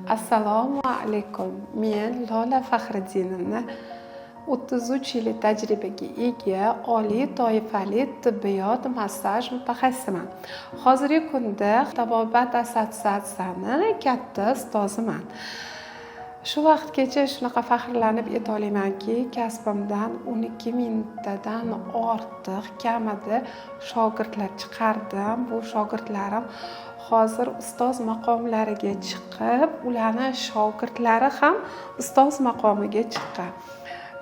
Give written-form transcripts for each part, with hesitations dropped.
Assalomu alaykum. Men Lola Faxriddinova 33 yillik tajribaga ega oliy toifali tibbiyot massaj mutaxassisiman. Hozirgi kunda tabobat assotsiatsiyasining katta ustoziman. Shu vaqtgacha shunaqa faxrlanib aytolamanki, kasbimdan 12 mingtadan ortiq kamida shogirdlar chiqardim. Bu shogirdlarim hozir ustoz maqomlariga chiqib, ularning shogirdlari ham ustoz maqomiga chiqqan.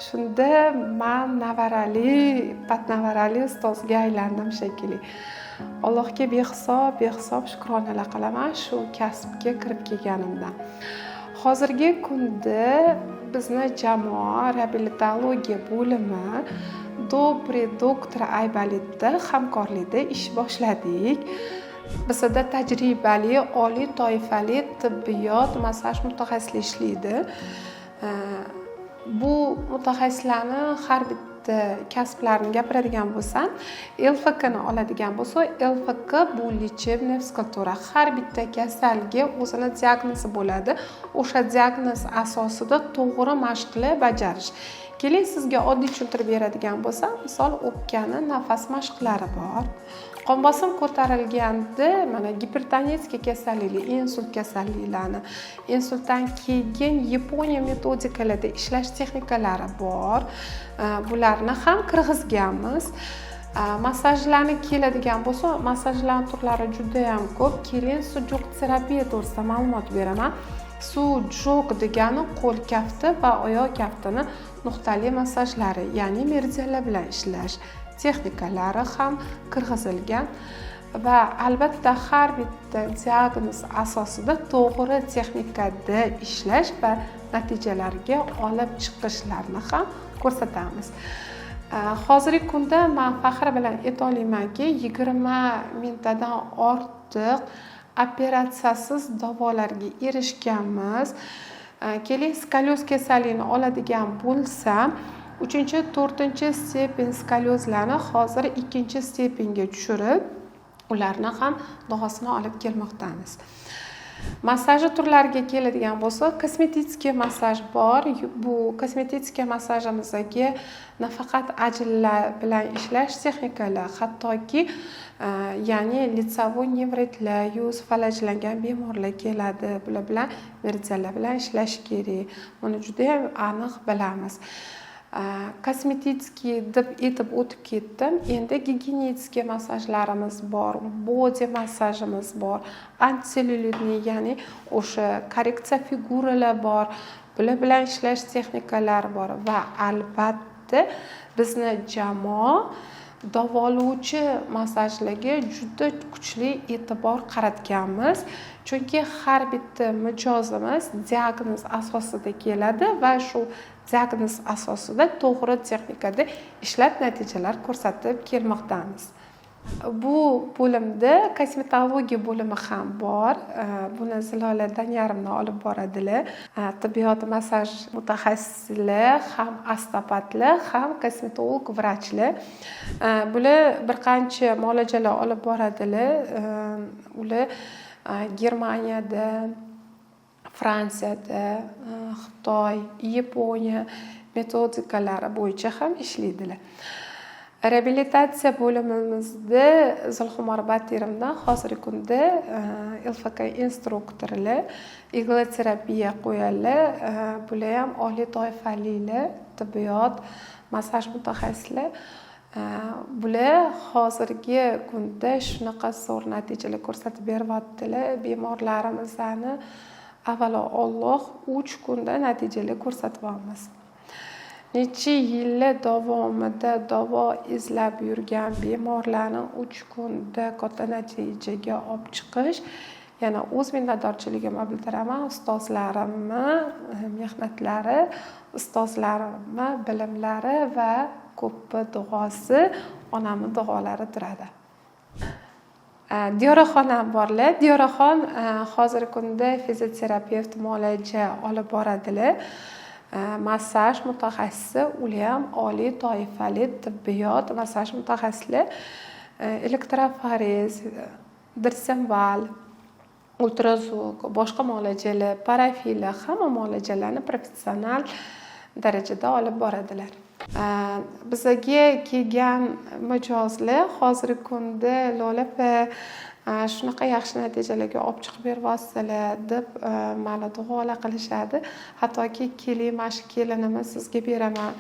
Shunda men patnavarali ustozga aylandim shekilli. Allohga behisob shukronalar qilaman shu kasbga kirib kelganimdan. Hozirgi kunda bizni jamoa reabilitologiya bo'limi Dobri doktor Aybolitda hamkorlikda ish boshladik. Bizda tajribali oliy toifali tibbiyot massaj mutaxassisi ishlaydi. Bu mutaxassislarning har bitta kasblarini gapiradigan bo'lsam, LFK ni oladigan bo'lsak, LFK bu lechebная fizkultura. Har bitta kasalga o'zini diagnozi bo'ladi. O'sha diagnoz asosida to'g'ri mashqlar bajarish. Keling sizga oddiy tushuntirib beradigan bo'lsam, misol o'pkani nafas mashqlari bor. Qon bosim ko'tarilganda mana gipertoniya kasallik, insult kasalliklarini, insultdan keyin Yaponiya metodikalarida ishlash texnikalari bor. Bularni ham kirgizganmiz. Massajlarni keladigan bo'lsa, massajlarning turlari juda ham ko'p. Keling sujuk terapiya to'g'risida ma'lumot beraman. Sujuk degani qo'l kafti va oyoq kaftini nuqtali massajlari, ya'ni meridianlar bilan ishlash texnikalari ham kirgizilgan va albatta har bitta diagnoz asosida to'g'ri texnikada ishlash va natijalarga olib chiqishlarni ham ko'rsatamiz. Hozirgi kunda men faxr bilan aytolamanki, 20 mingtadan ortiq operatsiyasiz davolarga erishganmiz. Keling skolyoz kasalligini oladigan bo'lsam, 3-4 stepen skolyozlarni hozir 2-stepenga tushirib, ularni ham davosini olib kelmoqdamiz. Massaj turlariga keladigan bo'lsa, kosmetik massaj bor. Bu kosmetik massajimizga nafaqat ajinlar bilan ishlash texnikalar, hattoki ya'ni litsovoy nevritlar, yuz falajlangan bemorlar keladi. Bular bilan meridianlar bilan ishlash kerak. Buni juda ham aniq bilamiz. Kosmetik deb aytib o'tib ketdim. Endi gigiyenik massajlarimiz bor, body massajimiz bor, antisellulitni, ya'ni o'sha korreksiya figuralar bor. Bular bilan ishlash texnikalari bor va albatta bizni jamoa davolovchi massajlarga juda kuchli e'tibor qaratganmiz. Chunki har bitta mijozimiz diagnoz asosida keladi va shu diagnoz asosida to'g'ri texnikada ishlab natijalar ko'rsatib kelmoqdamiz. Bu bo'limda kosmetologiya bo'limi ham bor. Buni Zilola Danyarovna olib boradilar. Tibbiyot massaj mutaxassislar, ham ostopatlar, ham kosmetolog vrachlar. Bular bir qancha muolajalar olib boradilar. Ular Germaniyada, Fransiyada, Xitoy, Yaponiya metodikalari bo'yicha ham ishlaydilar. Reabilitatsiya bo'limimizda Zulxumor Batirovna hozirgi kunda LFK instruktorlar, igla terapiya qo'yadilar. Bular ham oliy toifalilar, tibbiyot massaj mutaxassislar. Bular hozirgi kunda shunaqa zo'r natijalar ko'rsatib beryaptilar. Bemorlarimizni avvalo Alloh 3 kunda natijalar ko'rsatyapmiz. Necha yillar davomida davo izlab yurgan bemorlarning 3 kunda katta natijaga olib chiqish, yana o'z minnatdorchiligimni bildiraman ustozlarimni mehnatlari, ustozlarimni bilimlari va ko'p duosi, onamning duolari turadi. Diyoraxonam borlar. Diyoraxon hozirgi kunda fizioterapevt muolaja olib boradilar. Massaj mutaxassisi, ular ham oliy toifali tibbiyot massaj mutaxassislar. Elektroforez, dirsemval, ultrazvuk, boshqa muolajalar, parafili, hamma muolajalarni professional darajada olib boradilar. Bizaga kelgan mijozlar hozirgi kunda Lola opa shunaqa yaxshi natijalarga olib chiqib beryapsizlar deb mana duolar qilishadi. Hattoki keling, mana shu kelinimni sizga beraman.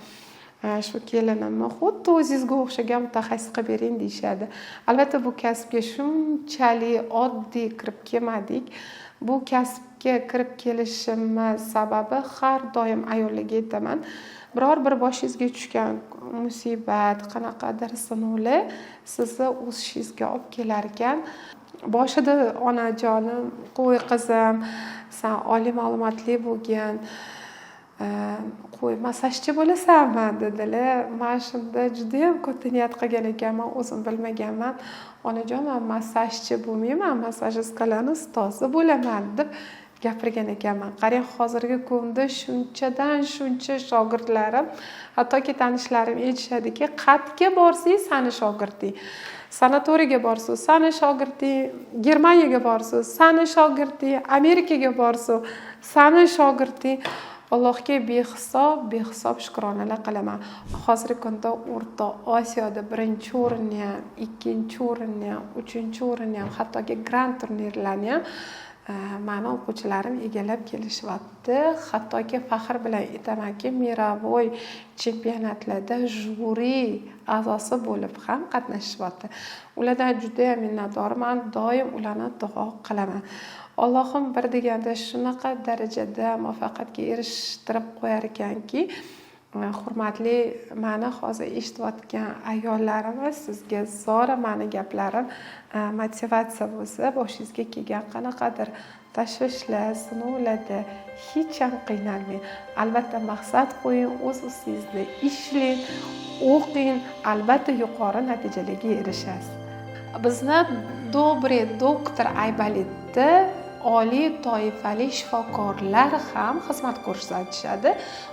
Shu kelinimni xuddi o'zingizga o'xshagan mutaxassis qilib bering deyishadi. Albatta bu kasbga shunchalik oddiy kirib kelmadik. Bu kasbga kirib kelishimiz sababi har doim ayollarga aytaman. Biror bir boshingizga tushgan musibat, qanaqadir sinovlar sizni o'sishingizga olib kelar ekan. Boshida onajonim, qo'y qizim, sen oliy ma'lumotli bo'lgan, qo'y massajchi bo'lasanmi dedilar. Men shunda juda ham katta niyat qilgan ekanman, o'zim bilmaganman. Onajon, men massajchi bo'lmayman, massajistkalarning ustozi bo'laman deb gapirgan ekanman. Qarang, hozirgi kunda shunchadan shuncha shogirdlarim, hattoki tanishlarim aytishadiki, qayerga borsangiz sani shogirding. Sanatoriyga borsiz, sani shogirding, Germaniyaga borsiz, sani shogirding, Amerikaga borsiz, sani shogirding. Allohga behisob shukronalar qilaman. Hozirgi kunda O'rta Osiyoda 1-o'rinni ham, 2-o'rinni ham, 3-o'rinni ham, hattoki grand turnirlarni ham meni o'quvchilarim egallab kelishyapti. Hattoki faxr bilan aytamanki, mirovoy chempionatlarda juri a'zosi bo'lib ham qatnashyapti. Ulardan juda ham minnatdorman, doim ularni duo qilaman. Allohim bir deganda shunaqa darajada muvaffaqiyatga erishtirib qo'yar ekanki, hurmatli meni hozir eshitayotgan ayollarimiz, sizga zora meni gaplarim motivatsiya bo'lsa, boshingizga kelgan qanaqadir tashvishlar, sinovlarda hech ham qiynalmang. Albatta maqsad qo'ying, o'z ustingizda ishlang, o'qing, albatta yuqori natijalarga erishasiz. Bizni Добрый doktor Aybolitda oliy toifali shifokorlar ham xizmat ko'rsatishadi.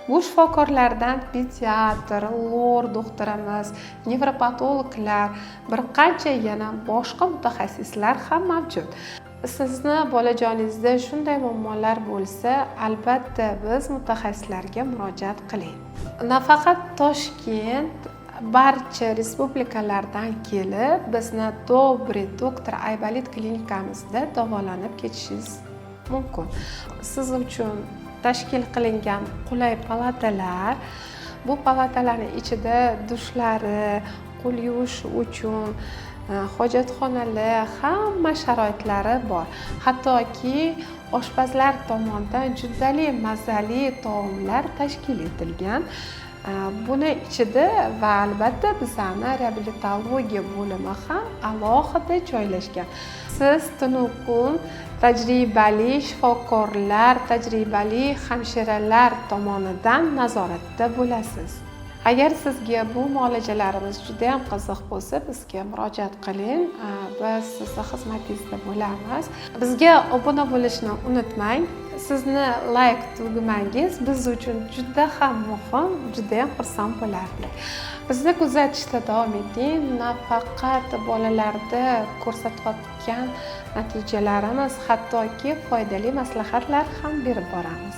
Bu shifokorlardan pediatr, lor doktorimiz, nevropatologlar, bir qancha yana boshqa mutaxassislar ham mavjud. Sizni bolajoningizda shunday muammolar bo'lsa, albatta biz mutaxassislarga murojaat qiling. Nafaqat Toshkent, barcha respublikalardan kelib, bizni Добрый doktor Aybolit klinikamizda davolanib ketishingiz mumkin. Siz uchun tashkil qilingan qulay palatalar, bu palatalarning ichida dushlari, qo'l yuvish uchun hojatxonalar, hamma sharoitlari bor. Hattoki oshpazlar tomonidan judali mazali taomlar tashkil etilgan. Buni ichida va albatta bizning reabilitologiya bo'limi ham alohida joylashgan. Siz tunu kun tajribali shifokorlar, tajribali hamshiralar tomonidan nazoratda bo'lasiz. Agar sizga bu muolajalarimiz juda ham qiziq bo'lsa, bizga murojaat qiling. Biz sizni xizmatingizda bo'lamiz. Bizga obuna bo'lishni unutmang. Sizni like tugmangiz biz uchun juda ham muhim, juda ham xursand bo'lardik. Bizni kuzatishda davom eting. Nafaqat bolalarda ko'rsatayotgan natijalarimiz, hattoki foydali maslahatlar ham berib boramiz.